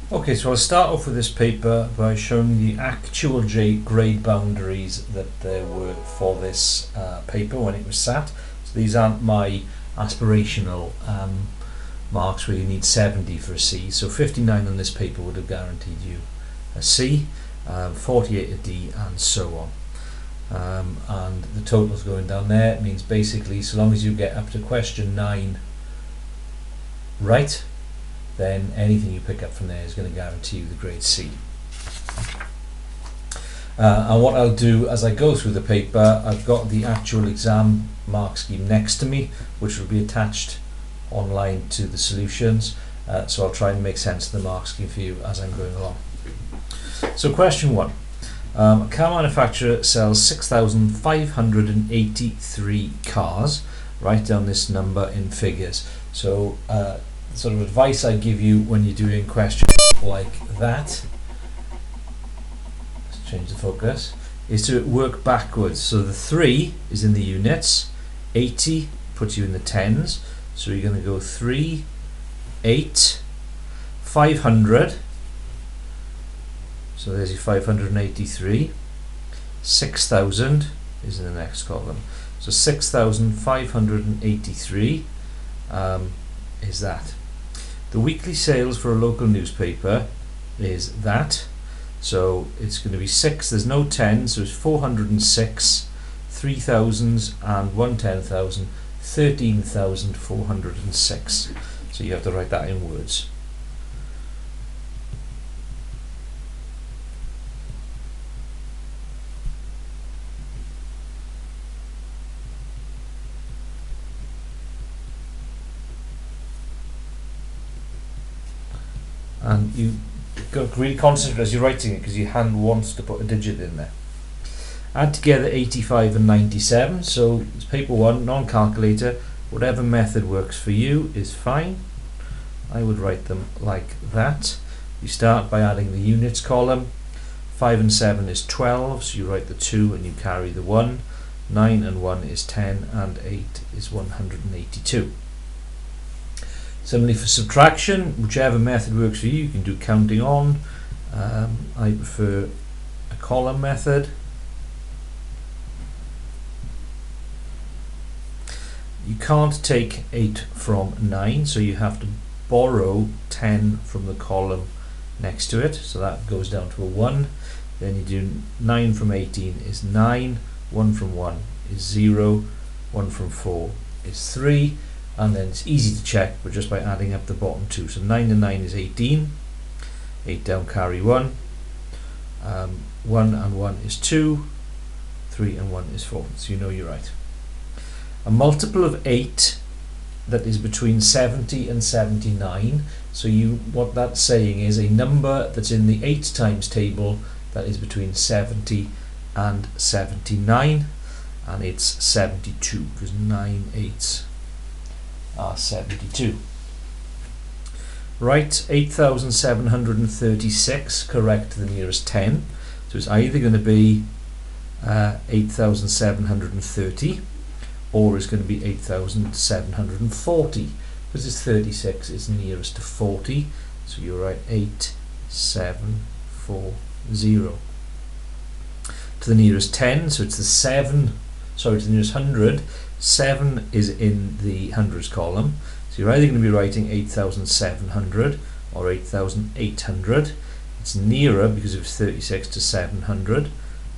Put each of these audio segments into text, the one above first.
Okay, so I'll start off with this paper by showing the actual grade boundaries that there were for this paper when it was sat. So these aren't my aspirational marks where you need 70 for a C. So 59 on this paper would have guaranteed you a C, 48 a D, and so on. And the totals going down there. It means basically so long as you get up to question 9 right, then anything you pick up from there is going to guarantee you the grade C. And what I'll do as I go through the paper, I've got the actual exam mark scheme next to me, which will be attached online to the solutions. So I'll try and make sense of the mark scheme for you as I'm going along. So question 1. A car manufacturer sells 6,583 cars. Write down this number in figures. So sort of advice I give you when you're doing questions like that, let's change the focus, is to work backwards. So the 3 is in the units, 80 puts you in the tens, so you're going to go 3, 8, 500, so there's your 583, 6,000 is in the next column, so 6,583 is that. The weekly sales for a local newspaper is that, so it's going to be 6, there's no 10, so it's 406, 3,000s and 110,000, 13,406. So you have to write that in words. And you got to really concentrate as you're writing it because your hand wants to put a digit in there. Add together 85 and 97. So it's paper 1, non-calculator. Whatever method works for you is fine. I would write them like that. You start by adding the units column. 5 and 7 is 12, so you write the 2 and you carry the 1. 9 and 1 is 10, and 8 is 182. Similarly for subtraction, whichever method works for you, you can do counting on. I prefer a column method. You can't take 8 from 9, so you have to borrow 10 from the column next to it, so that goes down to a 1. Then you do 9 from 18 is 9, 1 from 1 is 0, 1 from 4 is 3, and then it's easy to check but just by adding up the bottom 2. So 9 and 9 is 18, 8 down carry 1, 1 and 1 is 2, 3 and 1 is 4, so you know you're right. A multiple of 8 that is between 70 and 79, so what that's saying is a number that's in the 8 times table that is between 70 and 79, and it's 72 because 9 8s are 72. Write 8,736 correct to the nearest 10, so it's either going to be 8,730 or it's going to be 8,740 because it's 36 is nearest to 40, so you write 8740 to the nearest 10, so it's the 7, sorry, to the nearest 100. 7 is in the hundreds column, so you're either going to be writing 8,700 or 8,800. It's nearer because it's 36 to 700,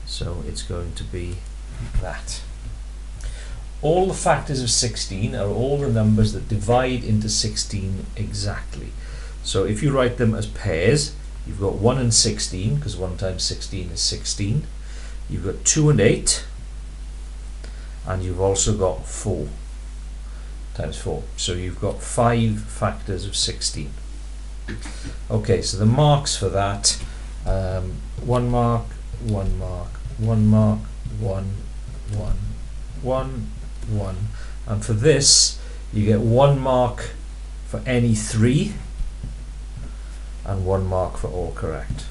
so it's going to be that. All the factors of 16 are all the numbers that divide into 16 exactly. So if you write them as pairs, you've got 1 and 16 because 1 times 16 is 16. You've got 2 and 8. And you've also got 4 times 4. So you've got 5 factors of 16. Okay, so the marks for that, 1 mark, 1 mark, 1 mark, 1, 1, 1, 1. And for this, you get 1 mark for any 3 and 1 mark for all correct.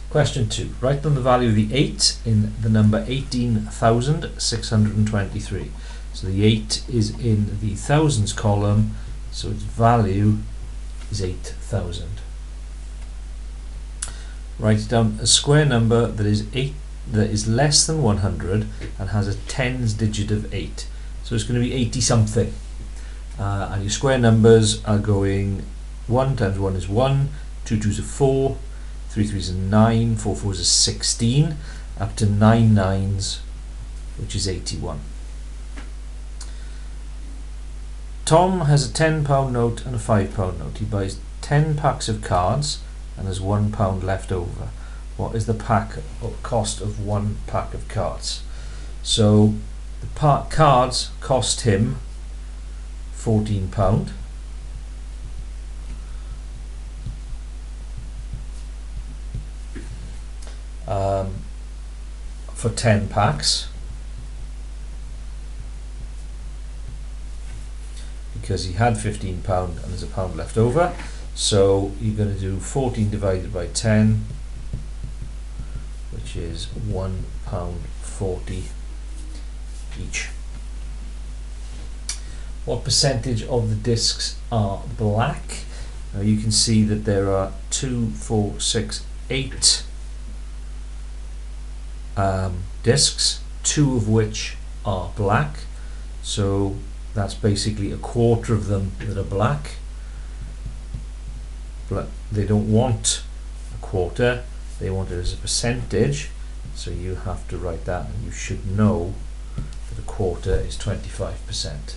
Question 2. Write down the value of the 8 in the number 18,623. So the 8 is in the thousands column, so its value is 8,000. Write down a square number that is less than 100 and has a tens digit of 8. So it's going to be 80 something. And your square numbers are going 1 times 1 is 1, 2 2s are 4, 3 3s are 9, 4 4s are 16, up to 9 9s, which is 81. Tom has a £10 note and a £5 note. He buys 10 packs of cards and has £1 left over. What is the cost of 1 pack of cards? So the cards cost him £14. For 10 packs, because he had £15 and there's a pound left over. So you're going to do 14 divided by 10, which is £1.40 each. What percentage of the discs are black? Now you can see that there are 2, 4, 6, 8 discs, 2 of which are black. So that's basically a quarter of them that are black. But they don't want a quarter, they want it as a percentage. So you have to write that, and you should know that a quarter is 25%.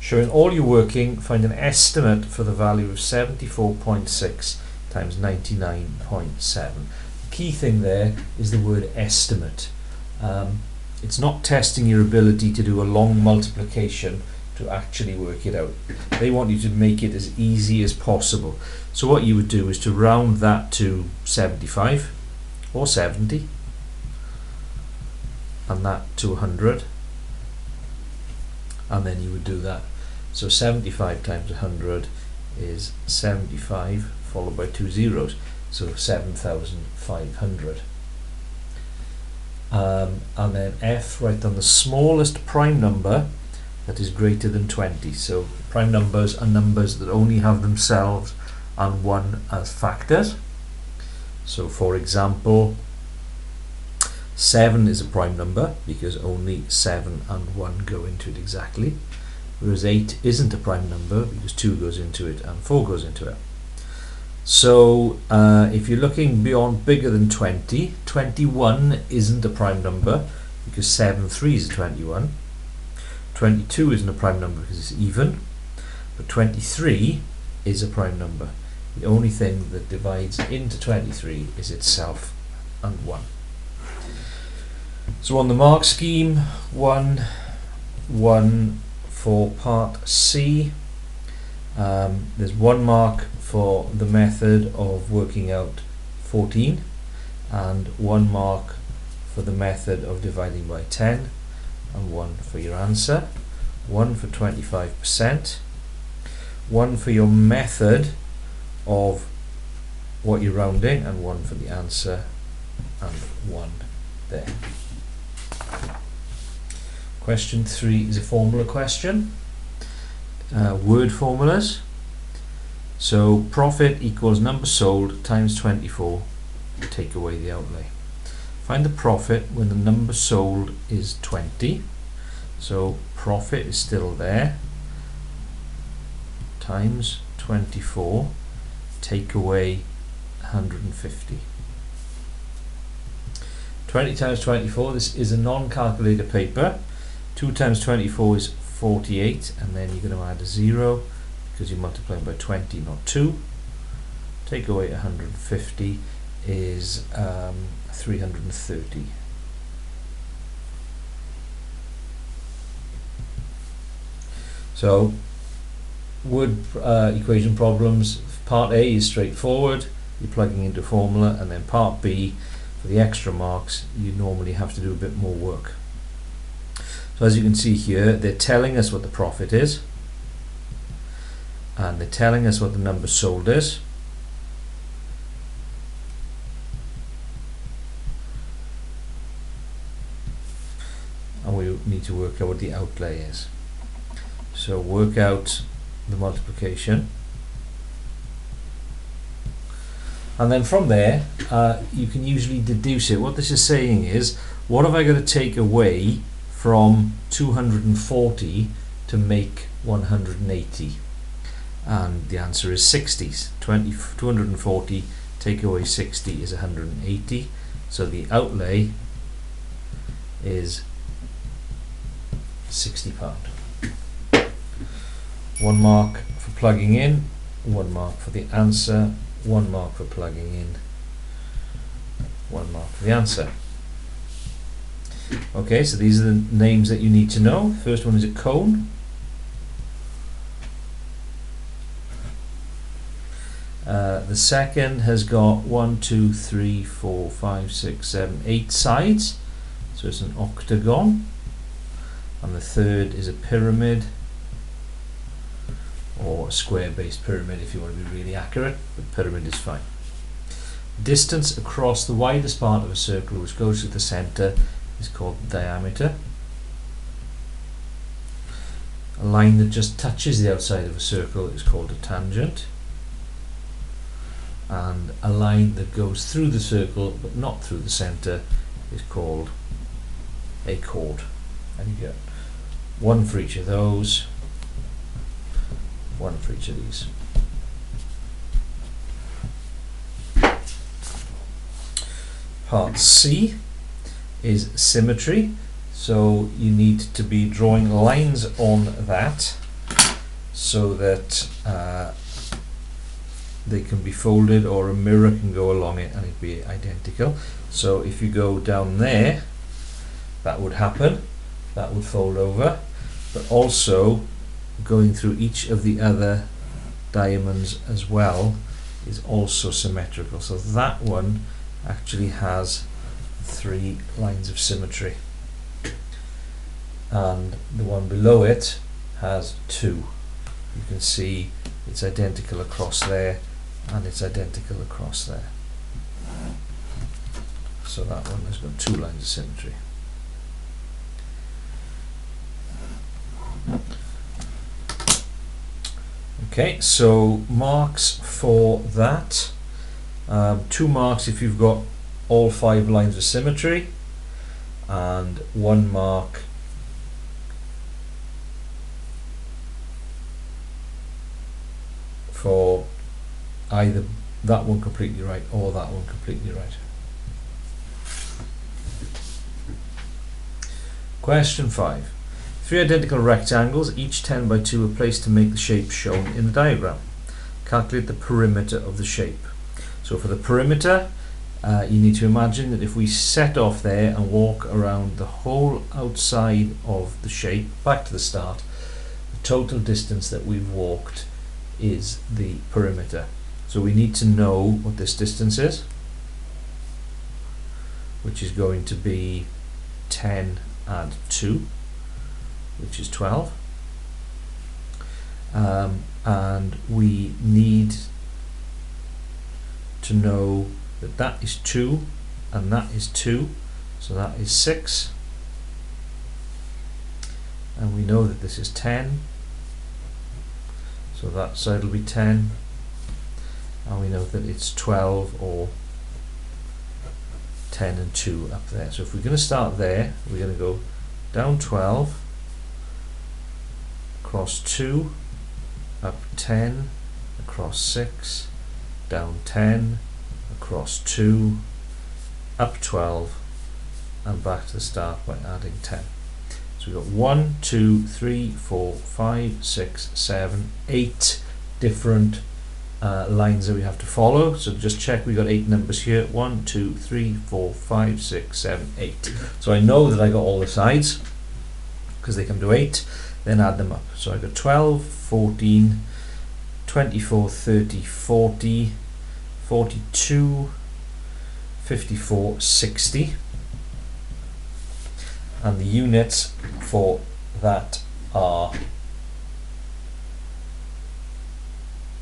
Showing all your working, find an estimate for the value of 74.6 times 99.7. The key thing there is the word estimate. It's not testing your ability to do a long multiplication to actually work it out. They want you to make it as easy as possible. So what you would do is to round that to 75 or 70, and that to 100, and then you would do that. So 75 times 100 is 75 followed by 2 zeros, so 7,500. And then F, write down the smallest prime number that is greater than 20. So prime numbers are numbers that only have themselves and 1 as factors. So for example, 7 is a prime number because only 7 and 1 go into it exactly, whereas 8 isn't a prime number because 2 goes into it and 4 goes into it. So if you're looking beyond bigger than 20, 21 isn't a prime number because 7 3s are 21. 22 isn't a prime number because it's even, but 23 is a prime number. The only thing that divides into 23 is itself and 1. So on the mark scheme, 1, 1 for part C. There's 1 mark for the method of working out 14 and 1 mark for the method of dividing by 10 and 1 for your answer, 1 for 25%, 1 for your method of what you're rounding, and 1 for the answer, and 1 there. Question 3 is a formula question. Word formulas. So profit equals number sold times 24, take away the outlay. Find the profit when the number sold is 20. So profit is still there, times 24, take away 150. 20 times 24, this is a non-calculator paper. 2 times 24 is 48, and then you're going to add a 0 because you're multiplying by 20, not 2. Take away 150 is 330. So word equation problems, part A is straightforward, you're plugging into a formula, and then part B, for the extra marks, you normally have to do a bit more work. So as you can see here, they're telling us what the profit is, and they're telling us what the number sold is, and we need to work out what the outlay is. So work out the multiplication. And then from there, you can usually deduce it. What this is saying is, what have I got to take away from 240 to make 180? And the answer is 60s. 240 take away 60 is 180. So the outlay is £60. 1 mark for plugging in, 1 mark for the answer, 1 mark for plugging in, 1 mark for the answer. Okay, so these are the names that you need to know. First one is a cone. The second has got 1, 2, 3, 4, 5, 6, 7, 8 sides, so it's an octagon. And the third is a pyramid, or a square-based pyramid if you want to be really accurate, but pyramid is fine. Distance across the widest part of a circle which goes to the center is called the diameter. A line that just touches the outside of a circle is called a tangent. And a line that goes through the circle but not through the center is called a chord. And you get 1 for each of those, 1 for each of these. Part C is symmetry. So you need to be drawing lines on that so that they can be folded, or a mirror can go along it and it'd be identical. So if you go down there, that would happen, that would fold over, but also going through each of the other diamonds as well is also symmetrical. So that one actually has 3 lines of symmetry, and the one below it has 2. You can see it's identical across there and it's identical across there. So that one has got 2 lines of symmetry. Okay, so marks for that. 2 marks if you've got all 5 lines of symmetry, and 1 mark for either that one completely right or that one completely right. Question 5. 3 identical rectangles, each 10 by 2, are placed to make the shape shown in the diagram. Calculate the perimeter of the shape. So for the perimeter, you need to imagine that if we set off there and walk around the whole outside of the shape, back to the start, the total distance that we've walked is the perimeter. So we need to know what this distance is, which is going to be 10 and 2, which is 12. And we need to know that that is 2 and that is 2, so that is 6. And we know that this is 10, so that side will be 10. And we know that it's 12, or 10 and 2 up there. So if we're going to start there, we're going to go down 12, across 2, up 10, across 6, down 10, across 2, up 12, and back to the start by adding 10. So we've got 1, 2, 3, 4, 5, 6, 7, 8 different lines that we have to follow. So just check, we got 8 numbers here. 1, 2, 3, 4, 5, 6, 7, 8. So I know that I got all the sides because they come to 8, then add them up. So I got 12, 14, 24, 30, 40, 42, 54, 60. And the units for that are,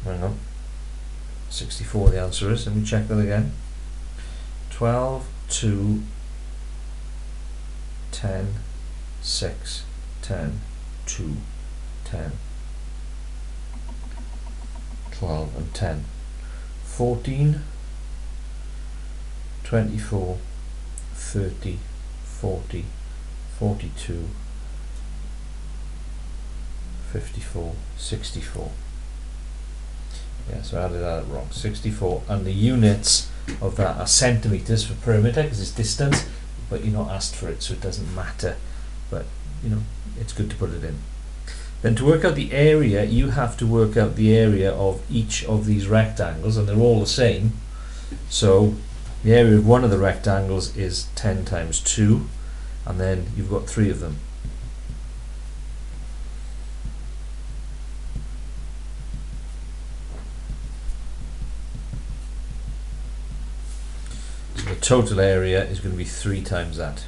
hang on, 64 the answer is. Let me check that again. 12, 2, 10, 6, 10, 2, 10, 12 and 10. 14, 24, 30, 40, 42, 54, 64. Yeah, so I added that wrong. 64, and the units of that are centimeters for perimeter because it's distance, but you're not asked for it, so it doesn't matter. But you know, it's good to put it in. Then to work out the area, you have to work out the area of each of these rectangles, and they're all the same. So the area of one of the rectangles is 10 times 2, and then you've got 3 of them. So the total area is going to be 3 times that.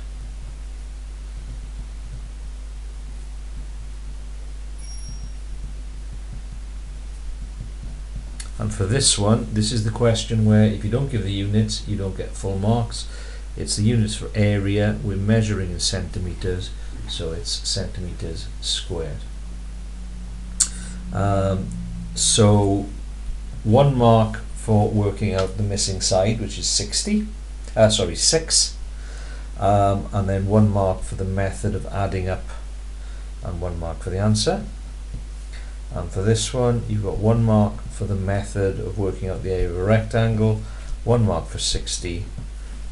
And for this one, this is the question where if you don't give the units, you don't get full marks. It's the units for area. We're measuring in centimeters, so it's centimeters squared. So 1 mark for working out the missing side, which is 6, and then 1 mark for the method of adding up, and 1 mark for the answer. And for this one, you've got 1 mark for the method of working out the area of a rectangle, 1 mark for 60,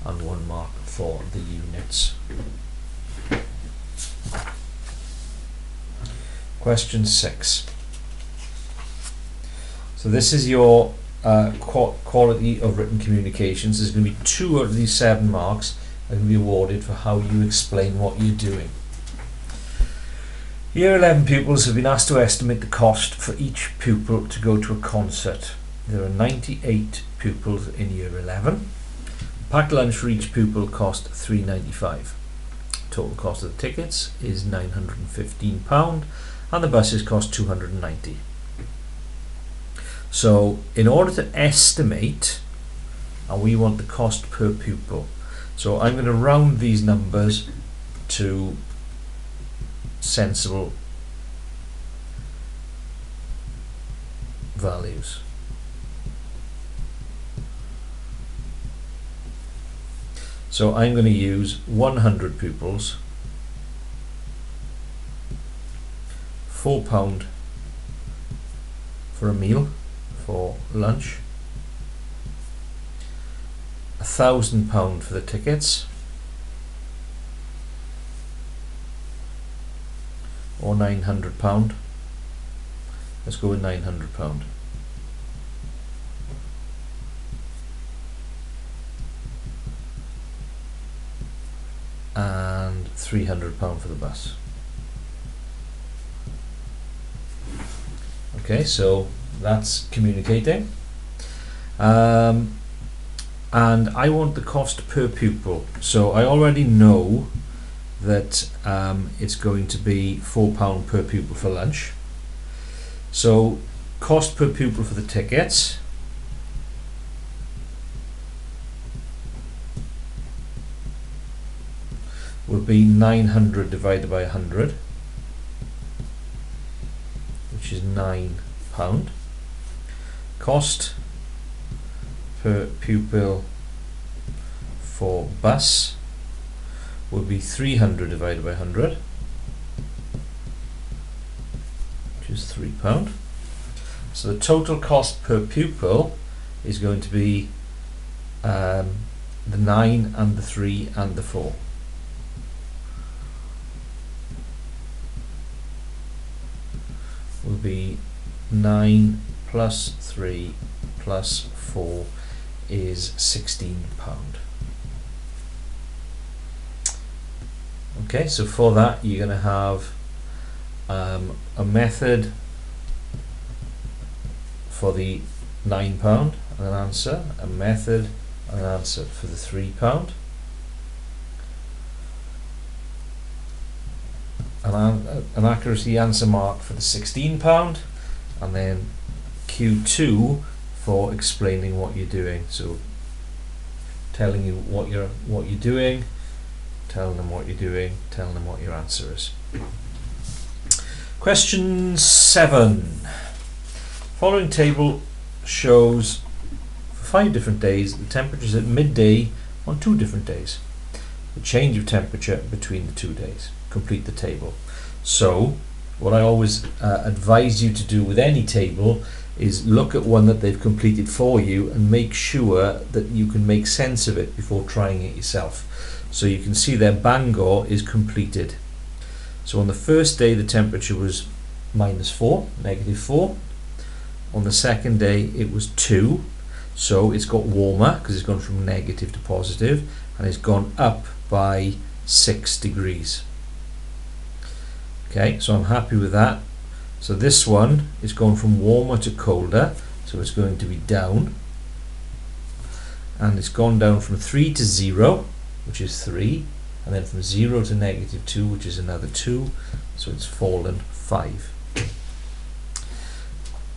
and 1 mark for the units. Question 6. So this is your quality of written communications. There's going to be 2 out of these 7 marks are going to be awarded for how you explain what you're doing. Year 11 pupils have been asked to estimate the cost for each pupil to go to a concert. There are 98 pupils in year 11. Packed lunch for each pupil cost £3.95. Total cost of the tickets is £915, and the buses cost £290. So in order to estimate, and we want the cost per pupil, so I'm going to round these numbers to sensible values. So I'm going to use 100 pupils, £4 for a meal, for lunch, £1,000 for the tickets, or £900. Let's go with £900. And £300 for the bus. Okay, so that's communicating. And I want the cost per pupil. So I already know that it's going to be £4 per pupil for lunch. So cost per pupil for the tickets will be 900 divided by 100, which is £9. Cost per pupil for bus will be 300 divided by 100, which is £3. So the total cost per pupil is going to be the 9 and the 3 and the 4. Will be 9 plus 3 plus 4 is £16. Okay, so for that you're going to have a method for the £9 and an answer, a method and an answer for the £3, an accuracy answer mark for the £16, and then Q2 for explaining what you're doing. So telling you what you're doing, telling them what you're doing, telling them what your answer is. Question 7. Following table shows for 5 different days the temperatures at midday on 2 different days. The change of temperature between the 2 days. Complete the table. So what I always advise you to do with any table is look at one that they've completed for you and make sure that you can make sense of it before trying it yourself. So you can see their Bangor is completed. So on the first day the temperature was -4, -4. On the second day it was 2, so it's got warmer because it's gone from negative to positive, and it's gone up by 6 degrees. Okay, so I'm happy with that. So this one is going from warmer to colder, so it's going to be down, and it's gone down from 3 to 0, which is 3, and then from 0 to -2, which is another 2, so it's fallen 5.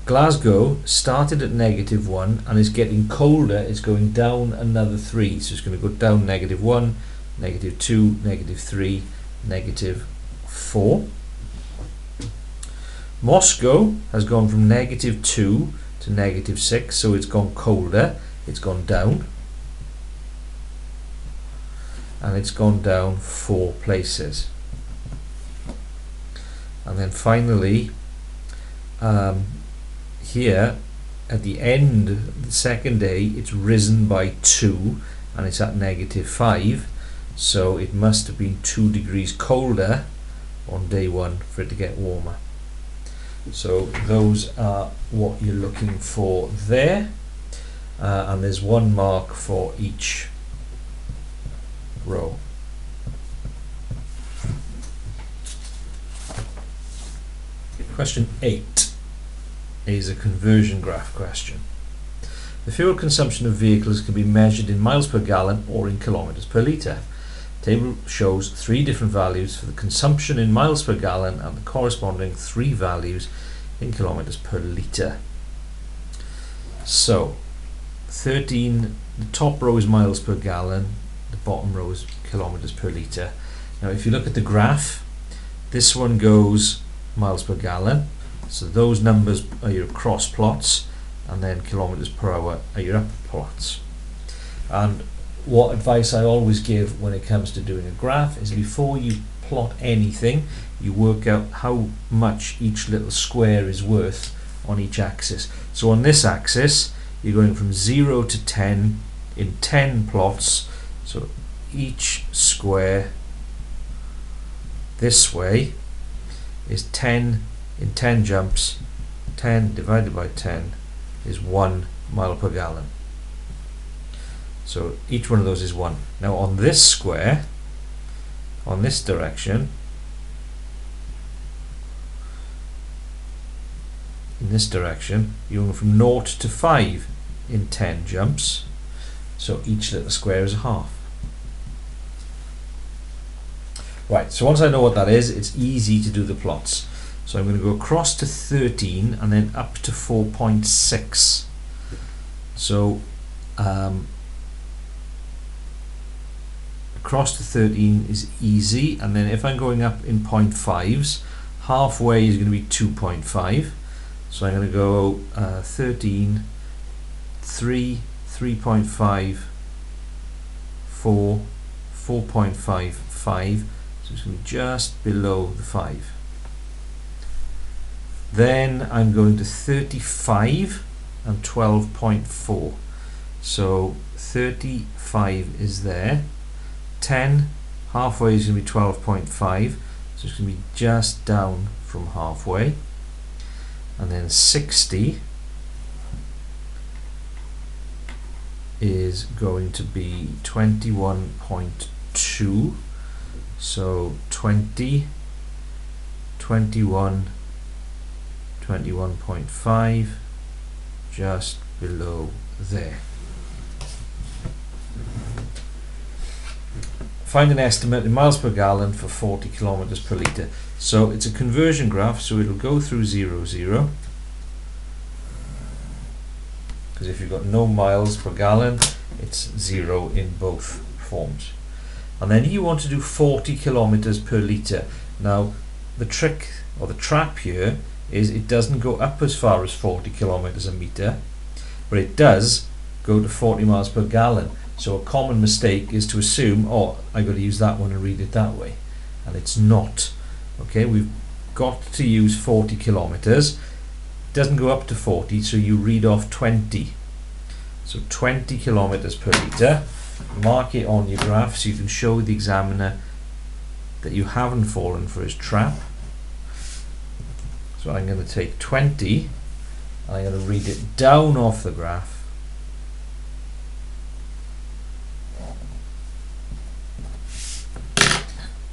Glasgow started at -1 and is getting colder. It's going down another 3, so it's going to go down -1, -2, -3, -4. Moscow has gone from -2 to -6, so it's gone colder. It's gone down, and it's gone down 4 places. And then finally, here at the end of the second day, it's risen by 2 and it's at -5, so it must have been 2 degrees colder on day 1 for it to get warmer. So those are what you're looking for there, and there's 1 mark for each row. Question 8 is a conversion graph question. The fuel consumption of vehicles can be measured in miles per gallon or in kilometers per litre. The table shows 3 different values for the consumption in miles per gallon and the corresponding 3 values in kilometers per litre. So 13, the top row is miles per gallon, the bottom row is kilometers per litre. Now if you look at the graph, this one goes miles per gallon, so those numbers are your cross plots, and then kilometers per hour are your up plots. And what advice I always give when it comes to doing a graph is before you plot anything, you work out how much each little square is worth on each axis. So on this axis you're going from 0 to 10 in 10 plots, so each square this way is 10 in 10 jumps. 10 divided by 10 is 1 mile per gallon. So each one of those is 1. Now on this square, on this direction, in this direction, you're going from 0 to 5 in 10 jumps. So each little square is a half. Right, so once I know what that is, it's easy to do the plots. So I'm going to go across to 13 and then up to 4.6. So across to 13 is easy, and then if I'm going up in 0.5s, halfway is going to be 2.5. So I'm going to go 13, 3, 3.5, 4, 4.5, 5. So it's going to be just below the 5. Then I'm going to 35 and 12.4. So 35 is there. 10, halfway is going to be 12.5. So it's going to be just down from halfway. And then 60 is going to be 21.2. So 20, 21, 21.5, just below there. Find an estimate in miles per gallon for 40 kilometers per litre. So it's a conversion graph, so it'll go through 0, 0. Because if you've got no miles per gallon, it's 0 in both forms. And then you want to do 40 kilometers per litre. Now the trick or the trap here is it doesn't go up as far as 40 kilometers a metre, but it does go to 40 miles per gallon. So a common mistake is to assume, oh, I've got to use that one and read it that way, and it's not. Okay, we've got to use 40 kilometers. It doesn't go up to 40, so you read off 20. So 20 kilometers per litre. Mark it on your graph so you can show the examiner that you haven't fallen for his trap. So I'm going to take 20 and I'm going to read it down off the graph.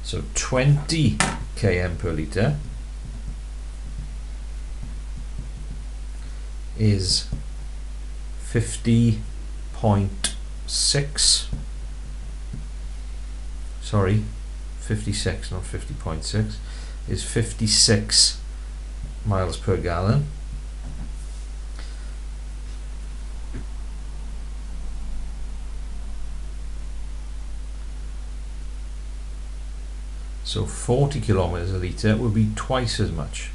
So 20 km per litre is 50.6, sorry, 56, not 50.6, is 56 miles per gallon. So 40 kilometers a litre would be twice as much.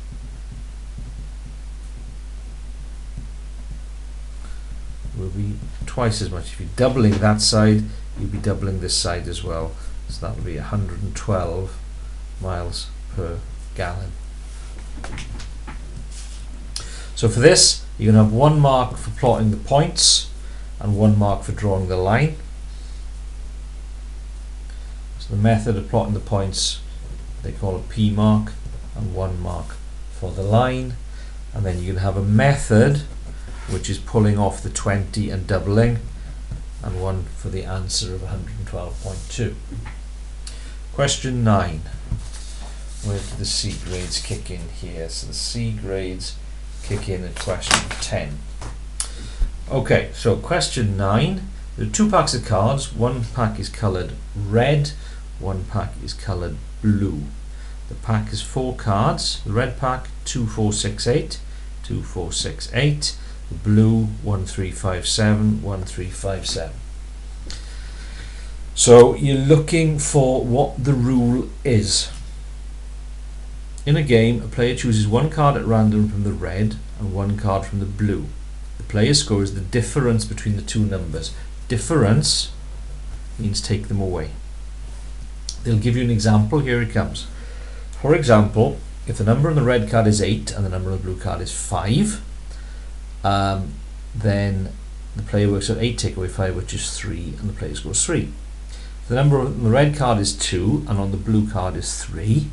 Will be twice as much. If you're doubling that side, you'll be doubling this side as well. So that would be 112 miles per gallon. So for this, you're going to have 1 mark for plotting the points and 1 mark for drawing the line. So the method of plotting the points, they call a P mark, and 1 mark for the line. And then you can have a method which is pulling off the 20 and doubling, and 1 for the answer of 112.2. Question 9. Where do the C grades kick in here? So the C grades kick in at question 10. Okay, so question 9. There are 2 packs of cards. 1 pack is coloured red, 1 pack is coloured blue. The pack is 4 cards. The red pack 2, 4, 6, 8, 2, 4, 6, 8. The blue 1, 3, 5, 7, 1, 3, 5, 7. So you're looking for what the rule is. In a game, a player chooses 1 card at random from the red and 1 card from the blue. The player scores the difference between the 2 numbers. Difference means take them away. They'll give you an example. Here it comes. For example, if the number on the red card is 8 and the number on the blue card is 5, then the player works out 8 take away 5, which is 3, and the player scores 3. If the number on the red card is 2 and on the blue card is 3,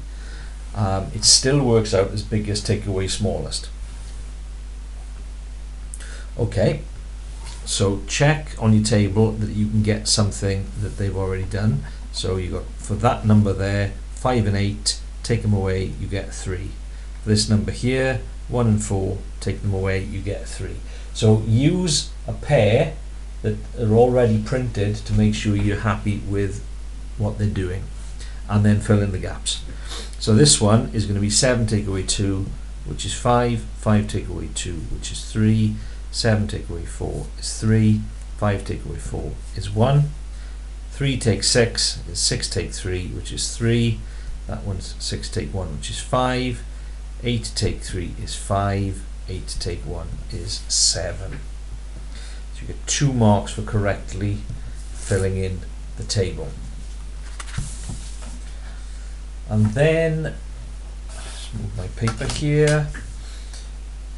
it still works out as biggest take away smallest. Okay, so check on your table that you can get something that they've already done. So you got, for that number there, 5 and 8, take them away, you get 3. For this number here, 1 and 4, take them away, you get 3. So use a pair that are already printed to make sure you're happy with what they're doing, and then fill in the gaps. So this one is going to be 7 take away 2, which is 5, 5 take away 2, which is 3, 7 take away 4 is 3, 5 take away 4 is 1, 3 take 6 is 6 take 3, which is 3, that one's 6 take 1, which is 5, 8 take 3 is 5, 8 take 1 is 7. So you get 2 marks for correctly filling in the table. And then, let's move my paper here.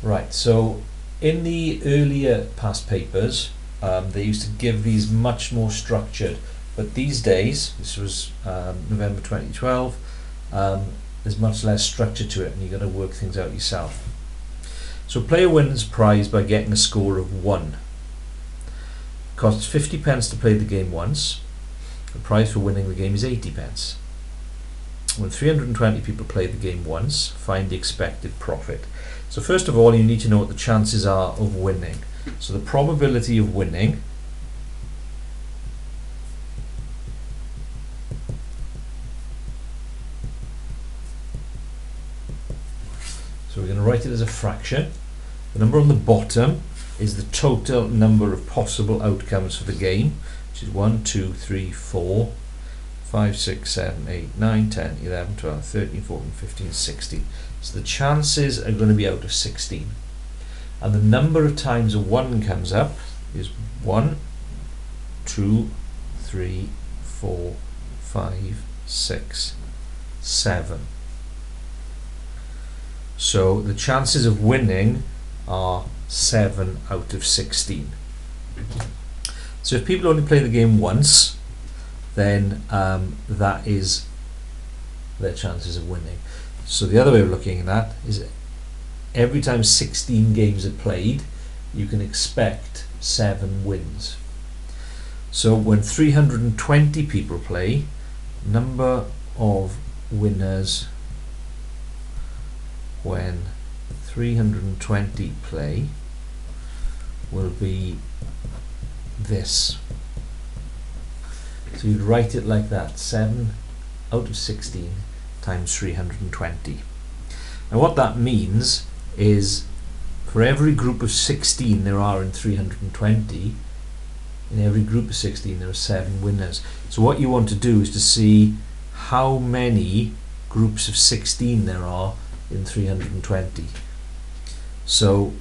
Right, so in the earlier past papers, they used to give these much more structured, but these days, this was November 2012, there's much less structure to it, and you've got to work things out yourself. So player wins prize by getting a score of 1. It costs 50 pence to play the game once. The prize for winning the game is 80 pence. When 320 people play the game once, find the expected profit. So first of all, you need to know what the chances are of winning. So the probability of winning so we're going to write it as a fraction. The number on the bottom is the total number of possible outcomes for the game, which is 1, 2, 3, 4, 5, 6, 7, 8, 9, 10, 11, 12, 13, 14, 15, 16. So the chances are going to be out of 16. And the number of times a 1 comes up is 1, 2, 3, 4, 5, 6, 7. So the chances of winning are 7 out of 16. So if people only play the game once, then that is their chances of winning. So the other way of looking at that is every time 16 games are played, you can expect 7 wins. So when 320 people play, number of winners when 320 play will be this. So you'd write it like that, 7 out of 16 times 320. Now what that means is for every group of 16 there are in 320, in every group of 16 there are 7 winners. So what you want to do is to see how many groups of 16 there are in 320. So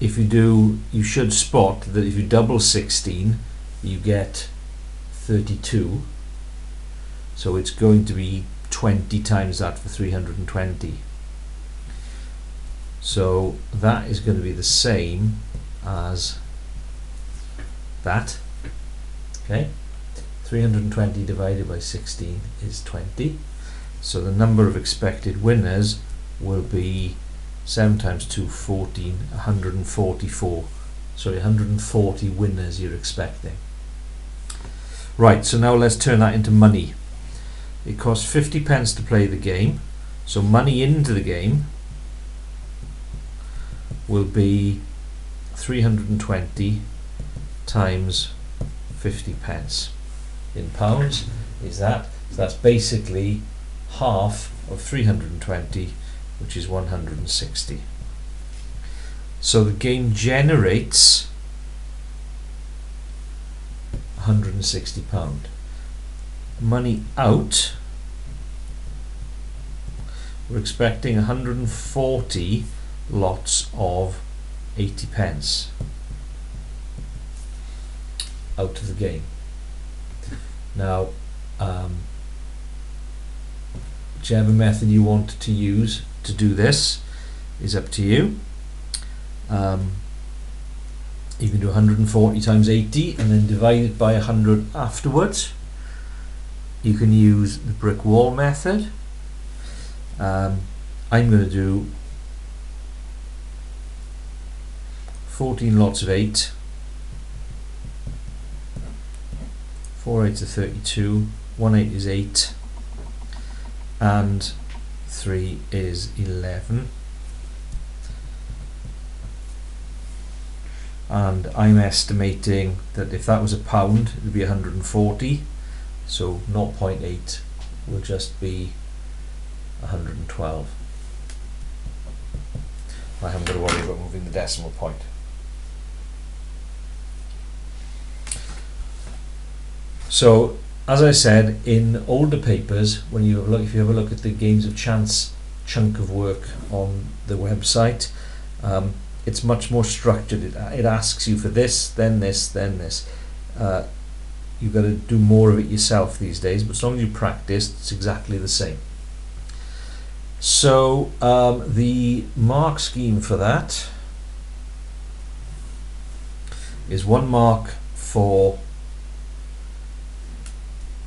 if you do, you should spot that if you double 16 you get 32. So it's going to be 20 times that for 320. So that is going to be the same as that. Okay, 320 divided by 16 is 20. So the number of expected winners will be 7 times 2, 14, 144. Sorry, 140 winners you're expecting. Right, so now let's turn that into money. It costs 50 pence to play the game, so money into the game will be 320 times 50 pence. In pounds is that, so that's basically half of 320, which is 160. So the game generates £160. Money out, we're expecting 140 lots of 80 pence out of the game. Now whichever method you want to use to do this is up to you. You can do 140 times 80 and then divide it by 100 afterwards. You can use the brick wall method. I'm going to do 14 lots of 8, 4 8s are 32, 1 8 is 8, and 3 is 11. And I'm estimating that if that was a pound, it would be 140. So 0.8 will just be 112. I haven't got to worry about moving the decimal point. So, as I said, in older papers, when you have a look, if you have a look at the Games of Chance chunk of work on the website, it's much more structured. It asks you for this, then this, then this. You've got to do more of it yourself these days, but as long as you practice, it's exactly the same. So the mark scheme for that is 1 mark for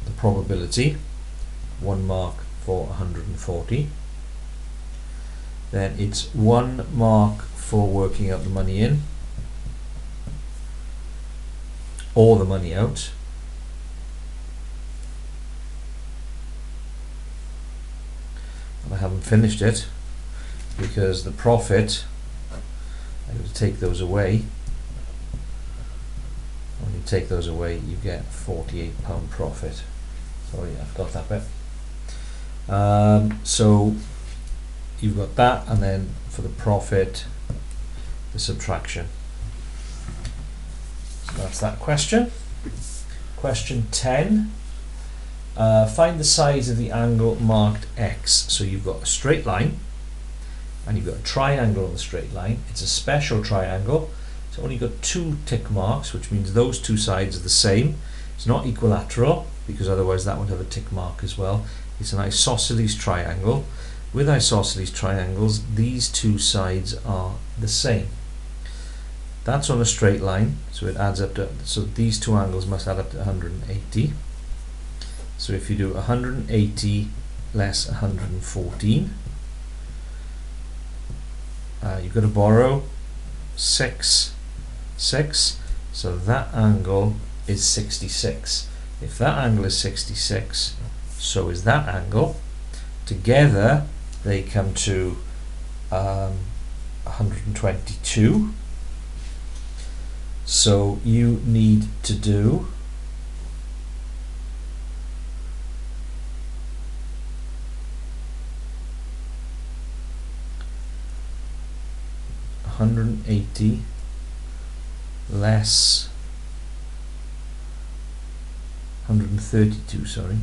the probability, 1 mark for 140, then it's 1 mark for working out the money in or the money out, and I haven't finished it because the profit, I'm going to take those away. When you take those away you get £48 profit. Sorry, I've got that bit. So you've got that, and then for the profit, the subtraction. So that's that question. Question 10. Find the size of the angle marked X. So you've got a straight line and you've got a triangle on the straight line. It's a special triangle It's only got 2 tick marks, which means those 2 sides are the same. It's not equilateral, because otherwise that would have a tick mark as well. It's an isosceles triangle. With isosceles triangles, these 2 sides are the same. That's on a straight line, so it adds up to, so these 2 angles must add up to 180. So if you do 180 less 114, you've got to borrow 6, so that angle is 66. If that angle is 66, so is that angle. Together they come to 122. So you need to do 180 less 132, sorry.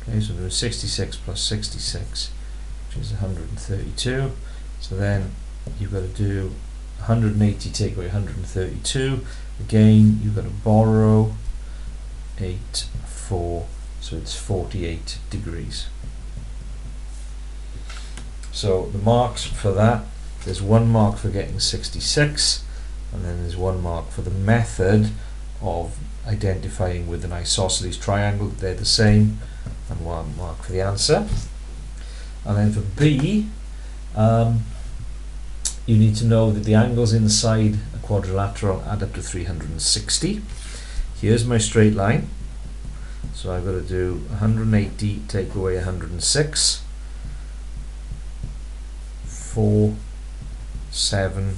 Okay, so there's 66 plus 66, which is 132. So then you've got to do 180 take away 132. Again, you've got to borrow 8, 4, so it's 48 degrees. So the marks for that, there's 1 mark for getting 66, and then there's 1 mark for the method of identifying with an isosceles triangle, they're the same, and 1 mark for the answer. And then for B, you need to know that the angles inside a quadrilateral add up to 360. Here's my straight line, so I've got to do 180 take away 106, 4, 7,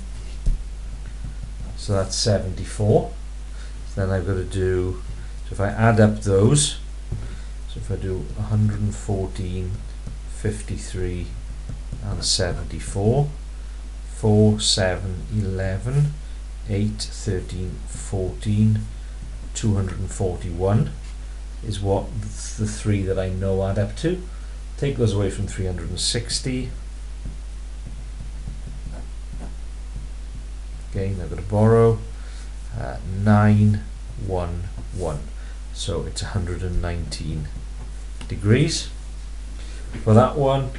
so that's 74. So then I've got to do, so if I add up those, so if I do 114, 53 and 74, 4, 7, 11, 8, 13, 14, 241 is what the 3 that I know add up to. Take those away from 360. Again, I've got to borrow 911, so it's 119 degrees. For that one,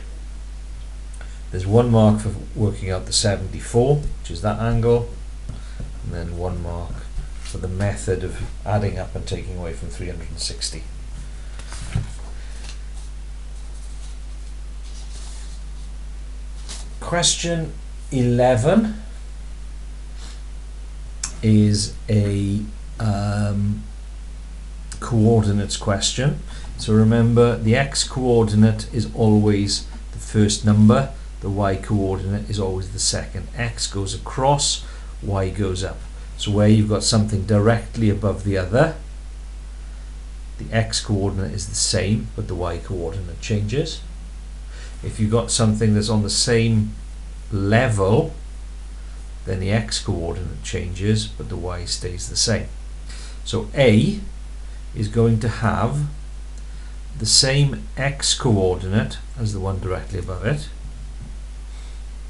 there's 1 mark for working out the 74, which is that angle, and then 1 mark for the method of adding up and taking away from 360. Question 11 is a coordinates question. So remember, the x coordinate is always the first number, the y coordinate is always the second. X goes across, y goes up. So where you've got something directly above the other, the x coordinate is the same, but the y coordinate changes. If you've got something that's on the same level, then the x coordinate changes, but the y stays the same. So A is going to have the same x coordinate as the one directly above it,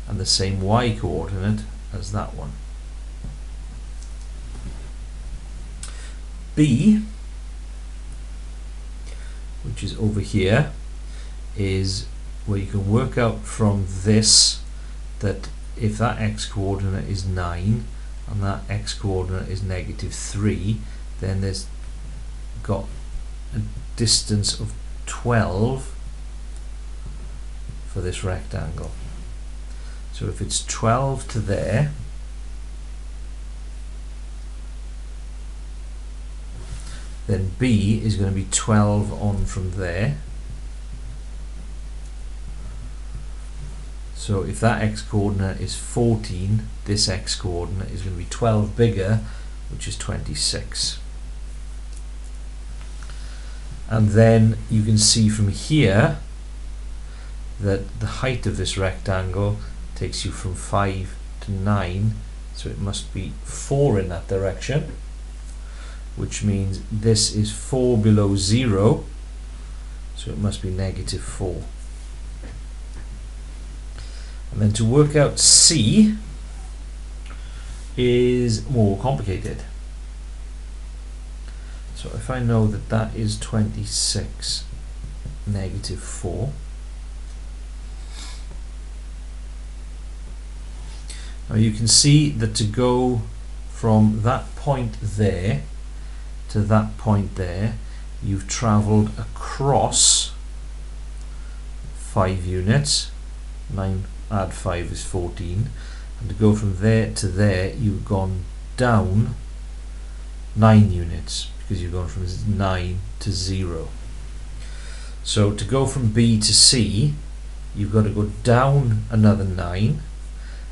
and the same y coordinate as that one. B, which is over here, is where you can work out from this that if that x coordinate is 9 and that x coordinate is -3, then there's got a distance of 12 for this rectangle. So if it's 12 to there, then B is going to be 12 on from there. So if that x coordinate is 14, this x coordinate is going to be 12 bigger, which is 26. And then you can see from here that the height of this rectangle takes you from 5 to 9, so it must be 4 in that direction, which means this is 4 below 0, so it must be -4. And then to work out C is more complicated. So if I know that that is 26 negative 4, now you can see that to go from that point there to that point there, you've travelled across 5 units. 9 add 5 is 14, and to go from there to there, you've gone down 9 units, because you've gone from 9 to 0. So to go from B to C, you've got to go down another 9,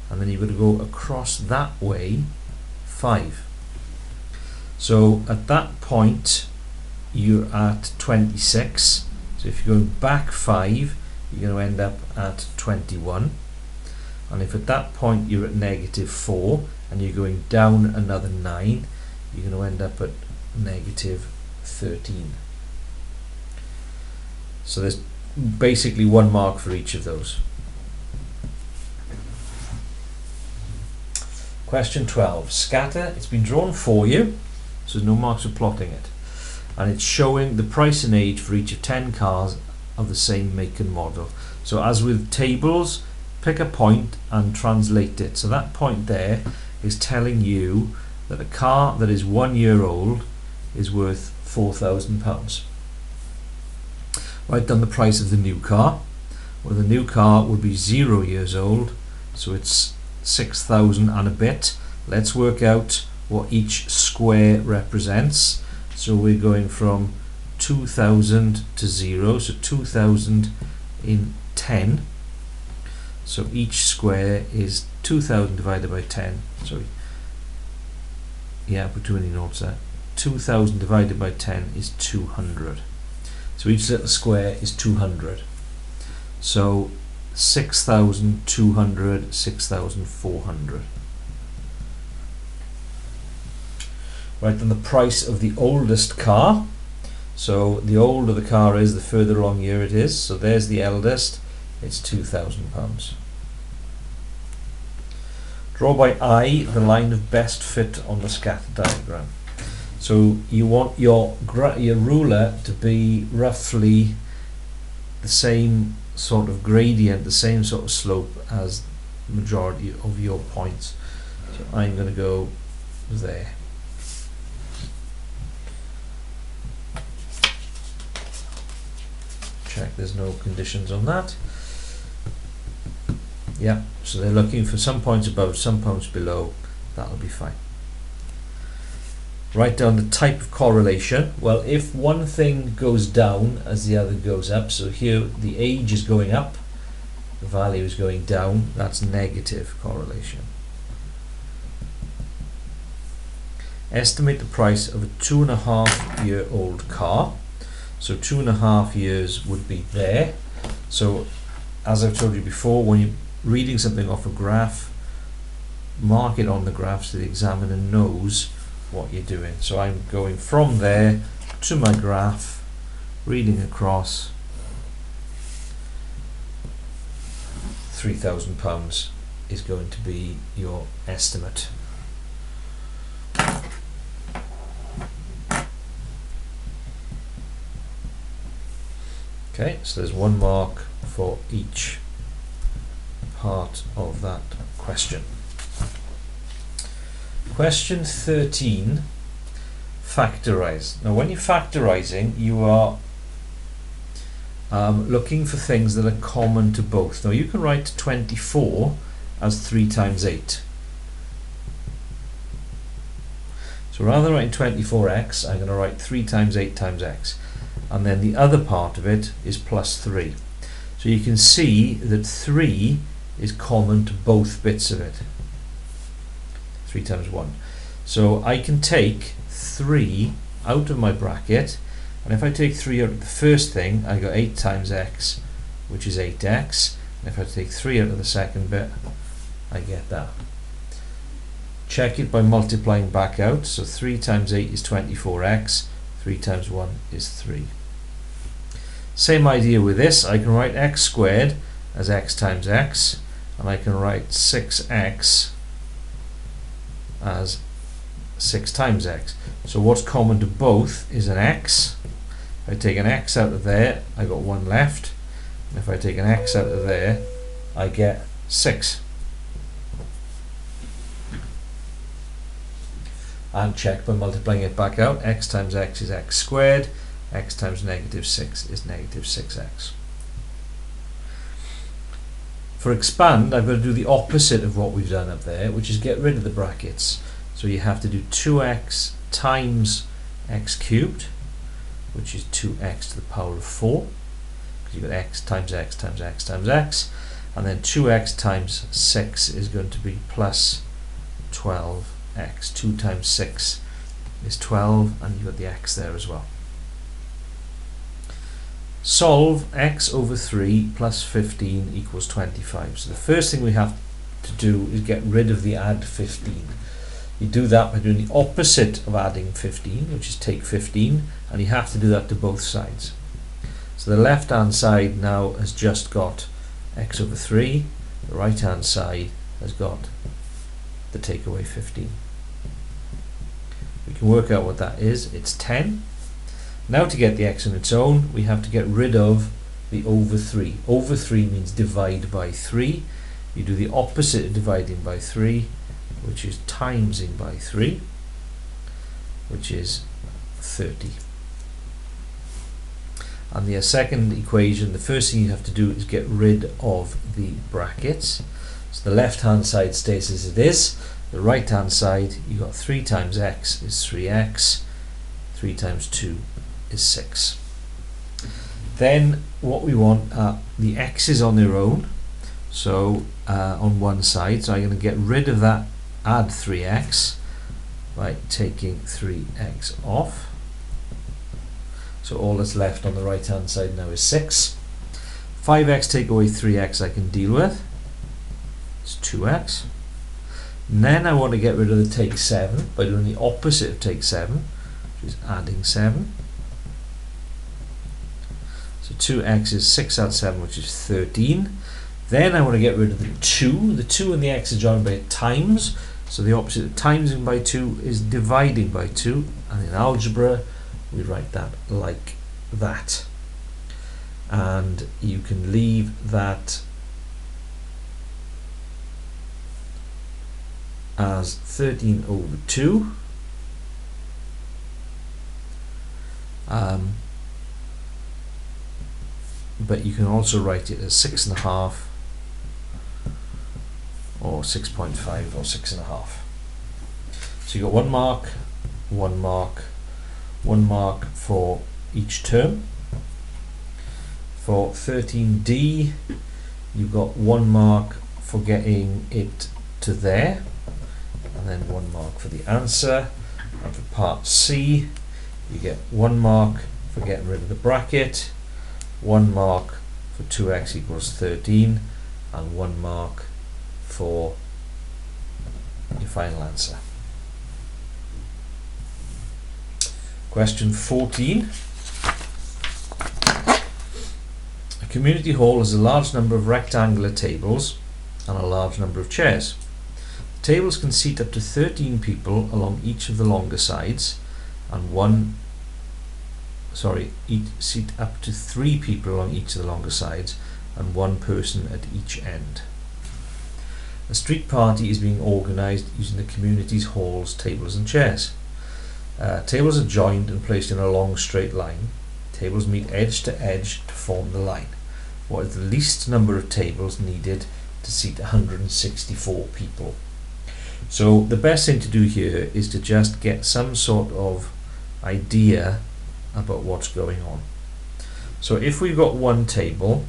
and then you've got to go across that way 5. So at that point you're at 26. So if you're going back 5, you're going to end up at 21. And if at that point you're at negative 4 and you're going down another 9, you're going to end up at negative 13. So there's basically 1 mark for each of those. Question 12. Scatter. It's been drawn for you, so there's no marks for plotting it. And it's showing the price and age for each of 10 cars of the same make and model. So as with tables, pick a point and translate it. So that point there is telling you that a car that is 1 year old is worth £4,000. Write down the price of the new car. Well, the new car would be 0 years old, so it's 6,000 and a bit. Let's work out what each square represents. So we're going from 2,000 to 0, so 2,000 in 10. So each square is 2,000 divided by 10. Sorry. Yeah, put too many notes there. 2,000 divided by 10 is 200. So each little square is 200. So 6,200, 6,400. Right, then the price of the oldest car. So the older the car is, the further along year it is. So there's the eldest. It's £2,000. Draw by eye the line of best fit on the scatter diagram. So you want your ruler to be roughly the same sort of gradient, the same sort of slope as the majority of your points. So I'm going to go there. Check there's no conditions on that. Yeah, so they're looking for some points above, some points below. That'll be fine. Write down the type of correlation. Well, if one thing goes down as the other goes up, so here the age is going up, the value is going down, that's negative correlation. Estimate the price of a 2.5-year-old car. So 2.5 years would be there. So as I've told you before, when you're reading something off a graph, mark it on the graph so the examiner knows what you're doing. So I'm going from there to my graph, reading across. £3,000 is going to be your estimate. Okay, so there's 1 mark for each part of that question. Question 13, factorize. Now when you're factorizing, you are looking for things that are common to both. Now you can write 24 as 3 times 8. So rather than writing 24x, I'm going to write 3 times 8 times x. And then the other part of it is plus 3. So you can see that 3 is common to both bits of it. 3 times 1. So I can take 3 out of my bracket, and if I take 3 out of the first thing, I got 8 times x, which is 8x. And if I take 3 out of the second bit, I get that. Check it by multiplying back out. So 3 times 8 is 24x, 3 times 1 is 3. Same idea with this. I can write x squared as x times x, and I can write 6x as 6 times x. So what's common to both is an x. If I take an x out of there, I got 1 left. And if I take an x out of there, I get 6. And check by multiplying it back out. X times x is x squared. X times negative 6 is negative 6x. For expand, I've got to do the opposite of what we've done up there, which is get rid of the brackets. So you have to do 2x times x cubed, which is 2x to the power of 4, because you've got x times x times x times x, and then 2x times 6 is going to be plus 12x. 2 times 6 is 12, and you've got the x there as well. Solve x over 3 plus 15 equals 25. So the first thing we have to do is get rid of the add 15. You do that by doing the opposite of adding 15, which is take 15, and you have to do that to both sides. So the left hand side now has just got x over 3, the right hand side has got the take away 15. We can work out what that is. It's 10. Now to get the x on its own, we have to get rid of the over 3. Over 3 means divide by 3. You do the opposite of dividing by 3, which is timesing by 3, which is 30. And the second equation, the first thing you have to do is get rid of the brackets. So the left hand side stays as it is. The right hand side, you've got 3 times x is 3x, 3 times 2 is 6. Then what we want are the x's on their own, so on one side, so I'm going to get rid of that add 3x by taking 3x off. So all that's left on the right hand side now is 6. 5x take away 3x I can deal with, it's 2x. And then I want to get rid of the take 7 by doing the opposite of take 7, which is adding 7. So 2x is 6 add 7, which is 13. Then I want to get rid of the 2. The 2 and the x are joined by times. So the opposite of timesing by 2 is dividing by 2. And in algebra, we write that like that. And you can leave that as 13 over 2. But you can also write it as 6.5 or 6.5 or 6.5. So you got 1 mark, 1 mark, 1 mark for each term. For 13D, you've got 1 mark for getting it to there, and then 1 mark for the answer. And for part C, you get 1 mark for getting rid of the bracket, 1 mark for 2x equals 13, and 1 mark for your final answer. Question 14. A community hall has a large number of rectangular tables and a large number of chairs. The tables can seat up to 13 people along each of the longer sides, and seat up to 3 people along each of the longer sides and 1 person at each end. A street party is being organised using the community's halls, tables and chairs. Tables are joined and placed in a long straight line. Tables meet edge to edge to form the line. What is the least number of tables needed to seat 164 people? So the best thing to do here is to just get some sort of idea about what's going on. So if we've got 1 table,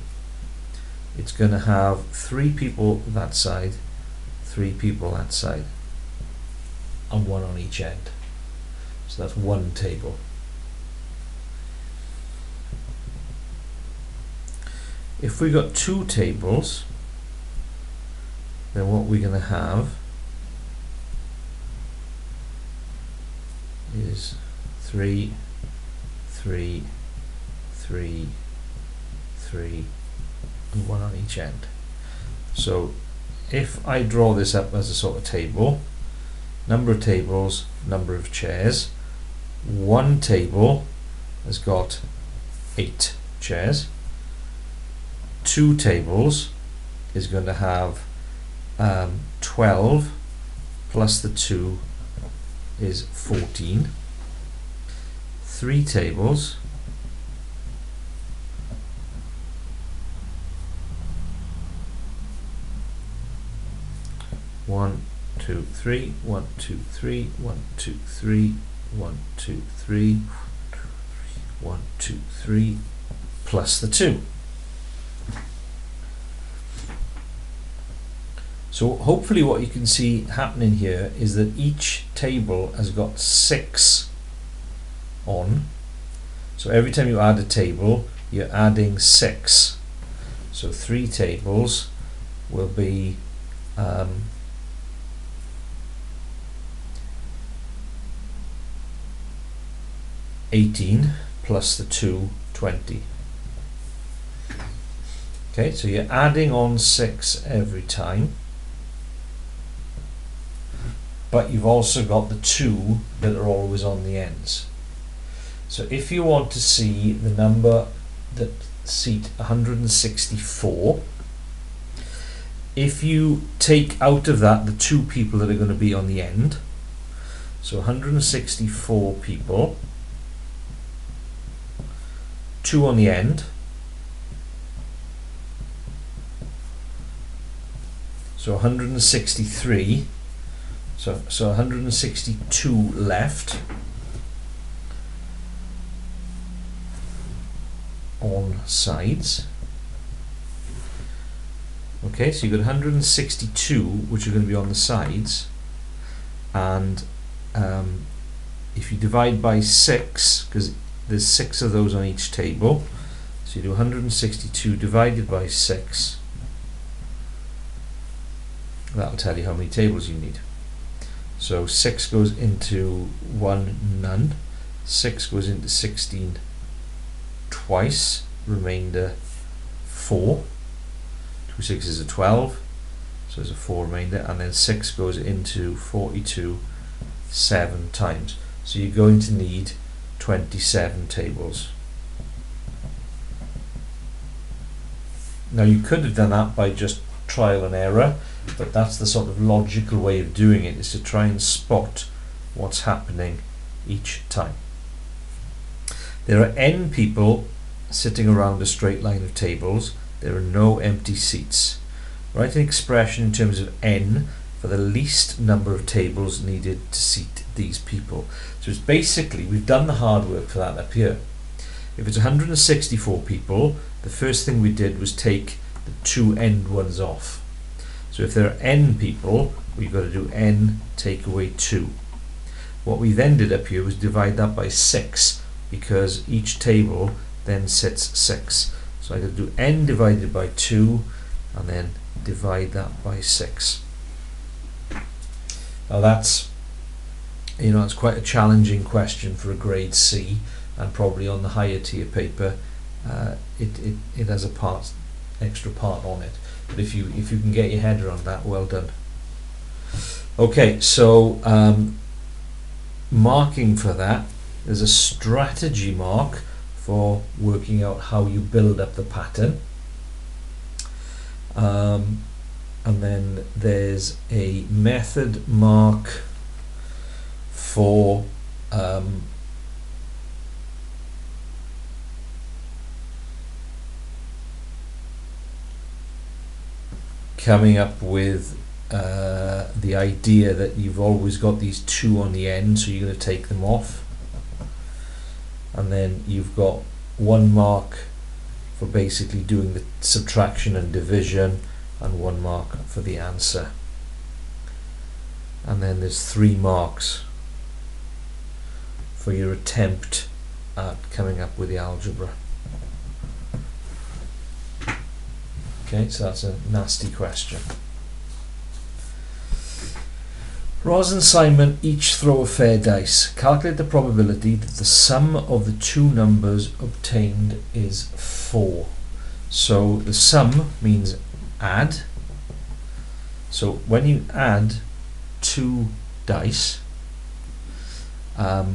it's going to have 3 people that side, 3 people that side, and 1 on each end. So that's 1 table. If we got 2 tables, then what we're going to have is 3, 3, 3, 3, and 1 on each end. So if I draw this up as a sort of table, number of tables, number of chairs, one table has got 8 chairs, two tables is going to have 12 plus the 2 is 14, three tables one, two, three, 1, 2, 3, 1, 2, 3, 1, 2, 3, 1, 2, 3, plus the 2. So hopefully what you can see happening here is that each table has got 6 on. So every time you add a table, you're adding 6. So 3 tables will be 18 plus the 2, 20. Okay, so you're adding on 6 every time, but you've also got the 2 that are always on the ends. So if you want to see the number that seat 164, if you take out of that the 2 people that are going to be on the end, so 164 people, 2 on the end, so 163, so 162 left on sides. Okay, so you've got 162 which are going to be on the sides, and if you divide by 6, because there's 6 of those on each table, so you do 162 divided by 6, that'll tell you how many tables you need. So 6 goes into 1, none, 6 goes into 16 twice, remainder 4, 2 6s are 12, so there's a 4 remainder, and then 6 goes into 42 7 times. So you're going to need 27 tables. Now you could have done that by just trial and error, but that's the sort of logical way of doing it, is to try and spot what's happening each time. There are n people sitting around a straight line of tables. There are no empty seats. Write an expression in terms of n for the least number of tables needed to seat these people. So it's basically, we've done the hard work for that up here. If it's 164 people, the first thing we did was take the 2 end ones off. So if there are n people, we've got to do n take away 2. What we then did up here was divide that by 6, because each table then sits 6. So I got to do n divided by 2 and then divide that by 6. Now that's, it's quite a challenging question for a grade C, and probably on the higher tier paper it has a extra part on it. But if you can get your head around that, well done. Okay, so marking for that, there's a strategy mark for working out how you build up the pattern, and then there's a method mark for coming up with the idea that you've always got these 2 on the end, so you're going to take them off, and then you've got 1 mark for basically doing the subtraction and division, and 1 mark for the answer, and then there's 3 marks for your attempt at coming up with the algebra. Okay, so that's a nasty question. Roz and Simon each throw a fair dice. Calculate the probability that the sum of the 2 numbers obtained is 4. So the sum means add. So when you add two dice, so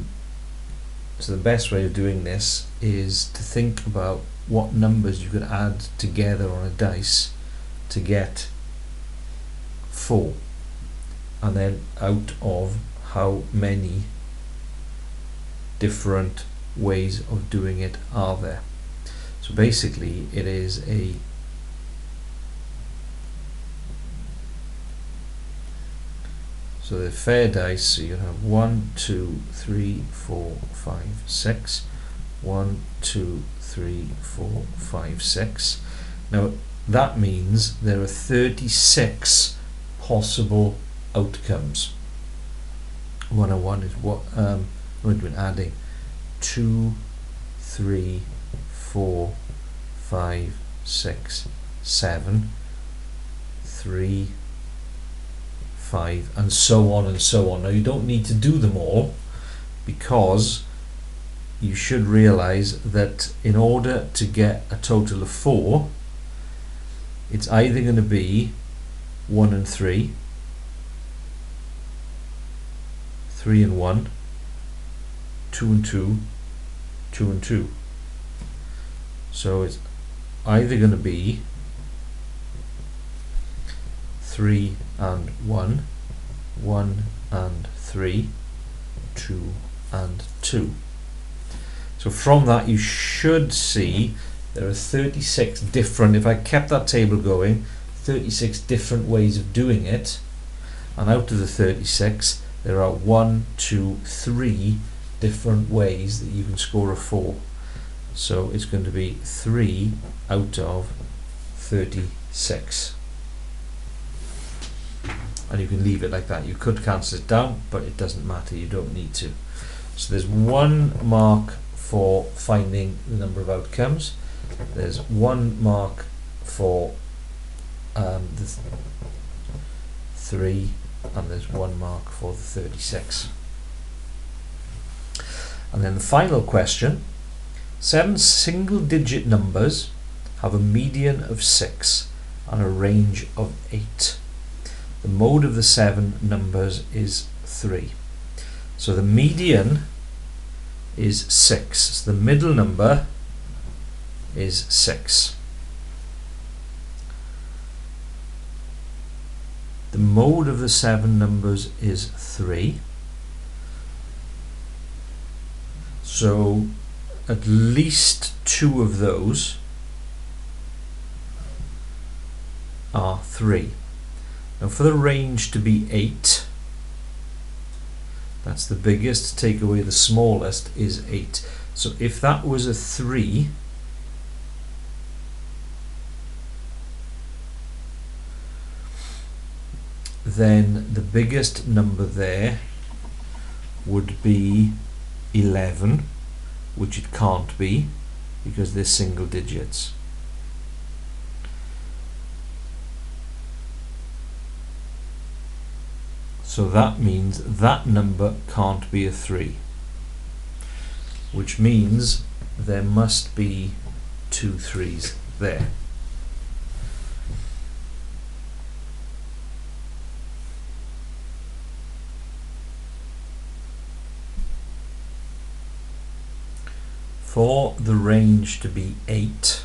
the best way of doing this is to think about what numbers you could add together on a dice to get 4, and then out of how many different ways of doing it are there. So basically it is a so the fair dice, so you have 1, 2, 3, 4, 5, 6. 1, 2, 3, 4, 5, 6. Now that means there are 36 possible outcomes. 101 is what we've been adding 2, 3, 4, 5, 6, 7, 3, 5, and so on and so on. Now you don't need to do them all, because you should realize that in order to get a total of 4, it's either going to be 1 and 3, 3 and 1, 2 and 2, 2 and 2. So it's either going to be 3 and 1, 1 and 3, 2 and 2. So from that you should see there are 36 different, if I kept that table going, 36 different ways of doing it, and out of the 36 there are 1, 2, 3 different ways that you can score a 4. So it's going to be 3 out of 36. And you can leave it like that. You could cancel it down, but it doesn't matter, you don't need to. So there's 1 mark for finding the number of outcomes. There's 1 mark for the 3, and there's 1 mark for the 36. And then the final question, 7 single-digit numbers have a median of 6 and a range of 8. The mode of the 7 numbers is 3. So the median is 6. So the middle number is 6. The mode of the 7 numbers is 3. So at least 2 of those are 3. Now for the range to be 8, that's the biggest, take away the smallest is 8. So if that was a 3, then the biggest number there would be 11, which it can't be because they're single digits. So that means that number can't be a 3, which means there must be 2 3s there. For the range to be 8,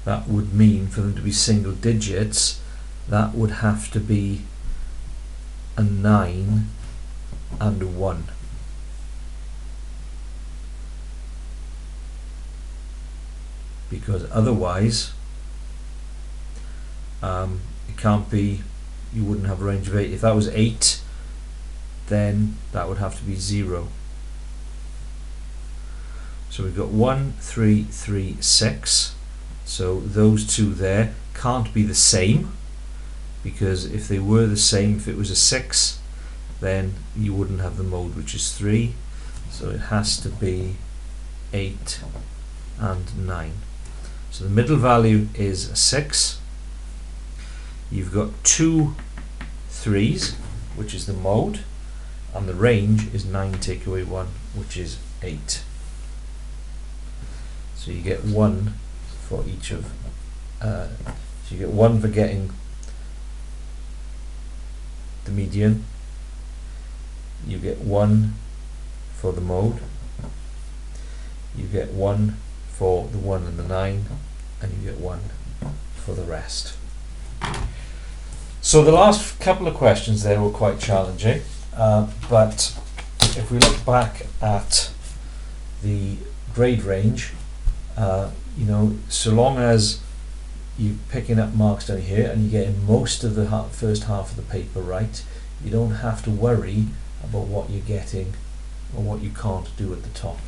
that would mean for them to be single digits, that would have to be a 9 and a 1. Because otherwise it can't be, you wouldn't have a range of 8. If that was 8, then that would have to be 0. So we've got 1, 3, 3, 6. So those two there can't be the same, because if they were the same, if it was a 6, then you wouldn't have the mode, which is 3. So it has to be 8 and 9. So the middle value is a 6. You've got 2 3s, which is the mode, and the range is 9 take away 1, which is 8. So you get 1 for each of, so you get 1 for getting the median, you get 1 for the mode, you get 1 for the 1 and the 9, and you get 1 for the rest. So the last couple of questions there were quite challenging, but if we look back at the grade range, you know, so long as you're picking up marks down here and you're getting most of the first half of the paper right, you don't have to worry about what you're getting or what you can't do at the top.